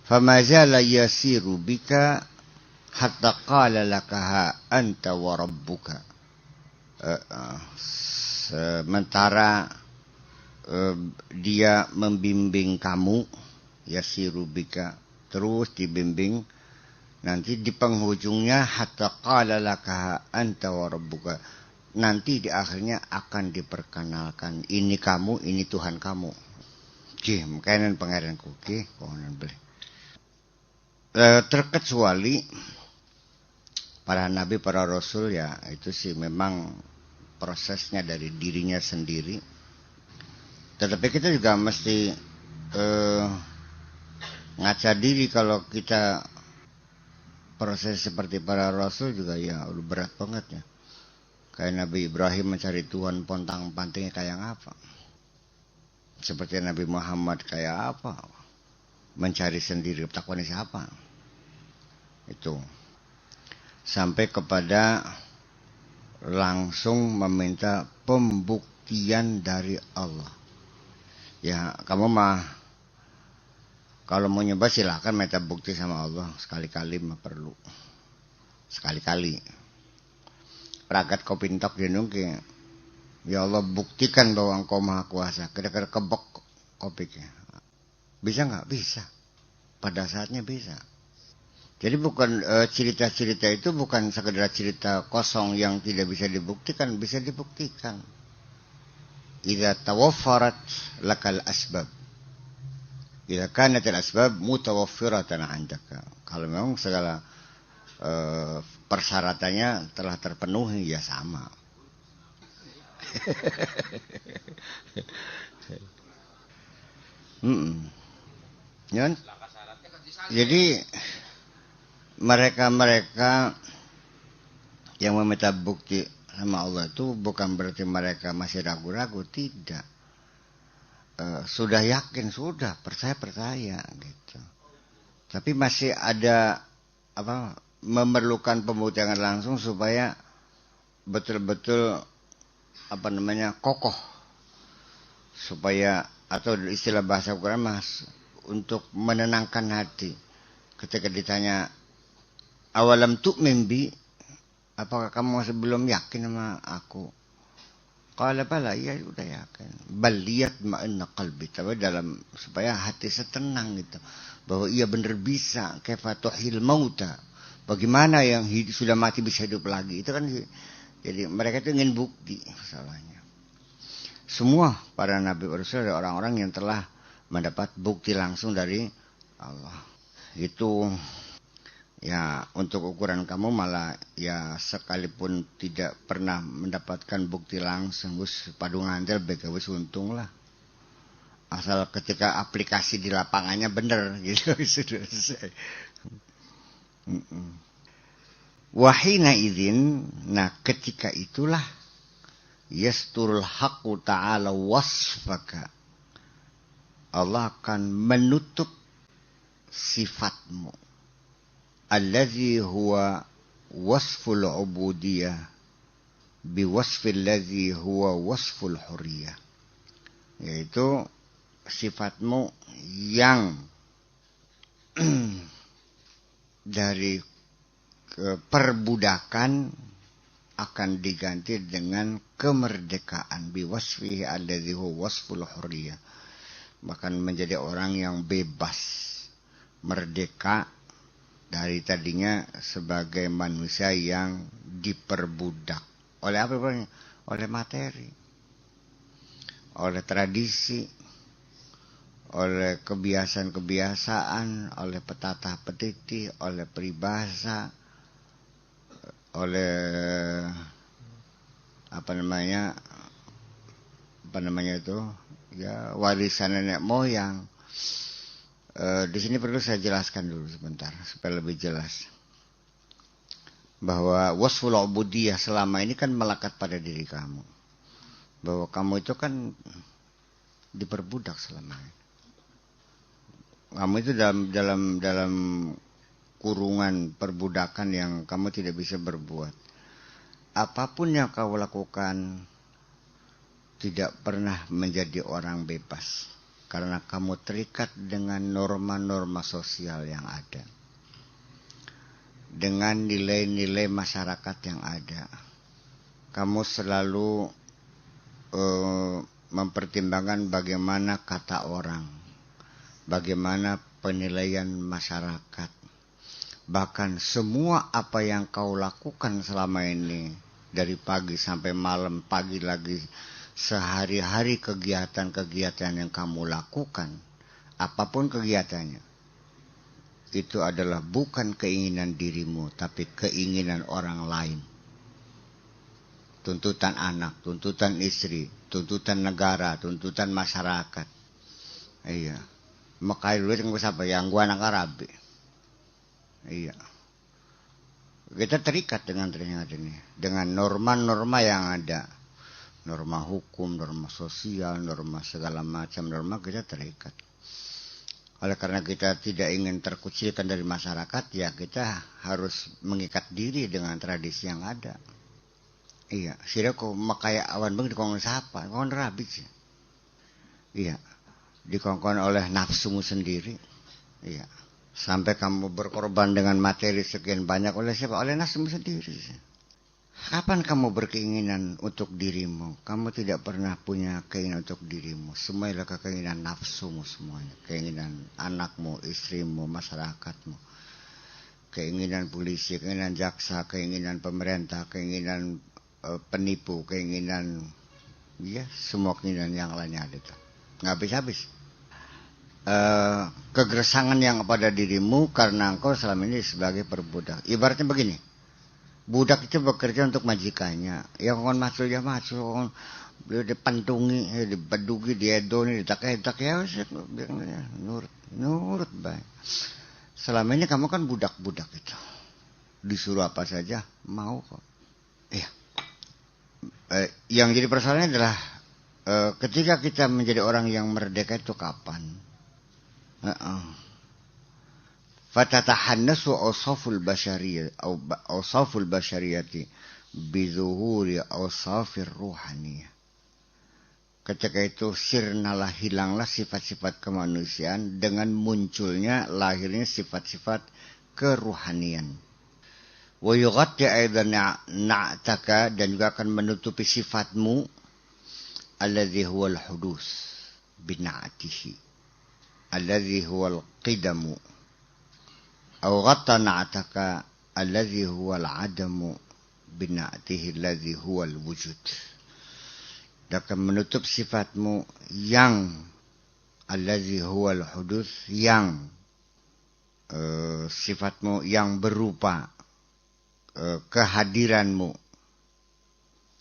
Fama zala yasiru bika hatta qala lakaha anta wa rabbuka. Sementara dia membimbing kamu, yasiru bika, terus dibimbing, nanti di penghujungnya hatta qala lakaha anta wa rabbuka. Nanti di akhirnya akan diperkenalkan, ini kamu, ini Tuhan kamu. Jih, kainan pangeranku, konon beli. Terkecuali para nabi, para rasul ya, itu sih memang prosesnya dari dirinya sendiri. Tetapi kita juga mesti ngaca diri kalau kita proses seperti para rasul juga ya udah berat banget ya. Kayak Nabi Ibrahim mencari Tuhan pontang-pantingnya kayak apa. Seperti Nabi Muhammad kayak apa. Mencari sendiri takwa siapa. Itu. Sampai kepada langsung meminta pembuktian dari Allah. Ya kamu mah kalau mau nyoba silahkan minta bukti sama Allah. Sekali-kali mah perlu. Sekali-kali. Ragat kau pintok jenung ke. Ya Allah buktikan bahwa engkau maha kuasa. Kira-kira kebok kopiknya. Bisa nggak? Bisa. Pada saatnya bisa. Jadi bukan cerita-cerita itu bukan sekedar cerita kosong yang tidak bisa dibuktikan. Bisa dibuktikan. Idza tawaffarat lakal asbab. Idza kanatil asbab mutawaffiratan 'indaka. Kalau memang segala persyaratannya telah terpenuhi ya sama. Jadi mereka-mereka yang meminta bukti sama Allah itu bukan berarti mereka masih ragu-ragu, tidak. Sudah yakin, sudah percaya gitu. Tapi masih ada memerlukan pembuktian langsung supaya betul-betul kokoh, supaya atau istilah bahasa Quran mas untuk menenangkan hati ketika ditanya awalam tu'min bi, apakah kamu masih belum yakin sama aku? Qala bala, ya udah yakin. Bal liyatma'inna qalbi, tapi dalam supaya hati setenang gitu bahwa ia benar bisa. Kaifa tuhil mauta, bagaimana yang sudah mati bisa hidup lagi. Itu kan jadi mereka itu ingin bukti masalahnya. Semua para nabi rasul adalah orang-orang yang telah mendapat bukti langsung dari Allah. Itu ya untuk ukuran kamu malah ya sekalipun tidak pernah mendapatkan bukti langsung wis padu ngandel bega wis untung lah. Asal ketika aplikasi di lapangannya bener gitu sudah selesai. Wahina idzin, nah ketika itulah yasturul haqqu ta'ala wasfaka, Allah akan menutup sifatmu, allazi huwa wasful ubudiyah biwasfil ladzi huwa wasful hurriyah, yaitu sifatmu yang dari perbudakan akan diganti dengan kemerdekaan, biwasfihi alladzi huwa wasful hurriyah, bahkan menjadi orang yang bebas, merdeka dari tadinya sebagai manusia yang diperbudak oleh apa? Oleh materi, oleh tradisi, oleh kebiasaan-kebiasaan, oleh petata petiti, oleh peribahasa, oleh apa namanya itu ya warisan nenek moyang. Di sini perlu saya jelaskan dulu sebentar supaya lebih jelas bahwa wasful ubudiyah selama ini kan melekat pada diri kamu, bahwa kamu itu kan diperbudak selama ini. Kamu itu dalam kurungan perbudakan yang kamu tidak bisa berbuat. Apapun yang kau lakukan tidak pernah menjadi orang bebas. karena kamu terikat dengan norma-norma sosial yang ada, dengan nilai-nilai masyarakat yang ada. Kamu selalu mempertimbangkan bagaimana kata orang, bagaimana penilaian masyarakat. Bahkan semua apa yang kau lakukan selama ini, dari pagi sampai malam, pagi lagi, sehari-hari kegiatan-kegiatan yang kamu lakukan, apapun kegiatannya, itu adalah bukan keinginan dirimu, tapi keinginan orang lain. Tuntutan anak, tuntutan istri, tuntutan negara, tuntutan masyarakat. Iya. Makai duit yang siapa? Yang gua anak Arabi. Iya. Kita terikat dengan ternyata ini, dengan norma-norma yang ada. Norma hukum, norma sosial, norma segala macam norma, kita terikat. Oleh karena kita tidak ingin terkucilkan dari masyarakat, ya kita harus mengikat diri dengan tradisi yang ada. Iya, sira kok makaya awan bang dikongkon siapa? Dikongkon Rabi sih. Iya, dikongkon oleh nafsumu sendiri. Iya, sampai kamu berkorban dengan materi sekian banyak oleh siapa? Oleh nafsumu sendiri. Kapan kamu berkeinginan untuk dirimu? Kamu tidak pernah punya keinginan untuk dirimu. Semuanya keinginan nafsumu semuanya. Keinginan anakmu, istrimu, masyarakatmu. Keinginan polisi, keinginan jaksa, keinginan pemerintah, keinginan penipu, keinginan, ya semua keinginan yang lainnya ada itu. Nggak habis-habis. Kegersangan yang pada dirimu karena engkau selama ini sebagai perbudak. Ibaratnya begini, budak itu bekerja untuk majikannya. Yang kon masuk ya masuk, kon dipantungi, dibadugi, diedoni, ditakai-takai, ya nurut baik. Selama ini kamu kan budak-budak itu, disuruh apa saja mau kok. Iya. Yang jadi persoalannya adalah ketika kita menjadi orang yang merdeka itu kapan? Fatatahannasu awsaful basyariyah atau awsaful basyariyati bizuhuri awsafir ruhaniyah. Ketika itu sirnalah, hilanglah sifat-sifat kemanusiaan dengan munculnya, lahirnya sifat-sifat keruhanian. Wa yughatti aidan na'taka, dan juga akan menutupi sifatmu, alladzi huwal hudus bina'atihi, alladzi huwal qidamu, aw ghatta na'taka alladzi huwal adamu bina'atihi alladzi huwal wujud. Dan akan menutup sifatmu yang alladzi huwal hudus, yang sifatmu yang berupa kehadiranmu,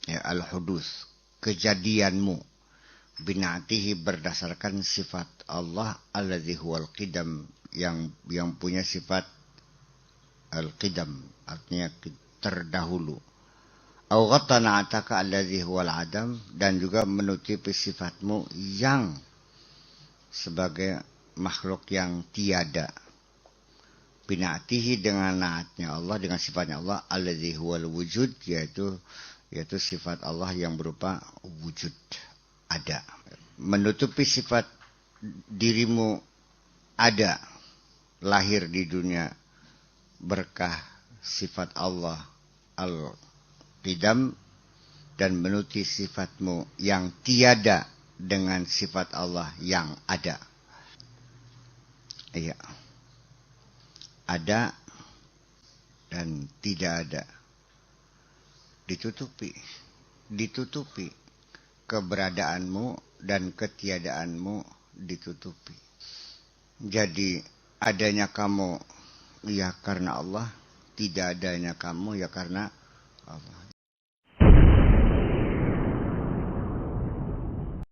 ya, al-hudus, kejadianmu, bina'atihi, berdasarkan sifat Allah, alladzi huwal qidam, yang punya sifat al-qidam, artinya terdahulu. Au ghatana'ataka alladzi huwal adam, dan juga menutupi sifatmu yang sebagai makhluk yang tiada, bina'atihi, dengan naatnya Allah, dengan sifatnya Allah, alladzi huwal wujud, yaitu sifat Allah yang berupa wujud, ada. Menutupi sifat dirimu ada, lahir di dunia berkah sifat Allah al-qidam, dan menutupi sifatmu yang tiada dengan sifat Allah yang ada. Iya. Ada dan tidak ada. Ditutupi keberadaanmu dan ketiadaanmu, ditutupi. Jadi adanya kamu ya karena Allah, tidak adanya kamu ya karena Allah.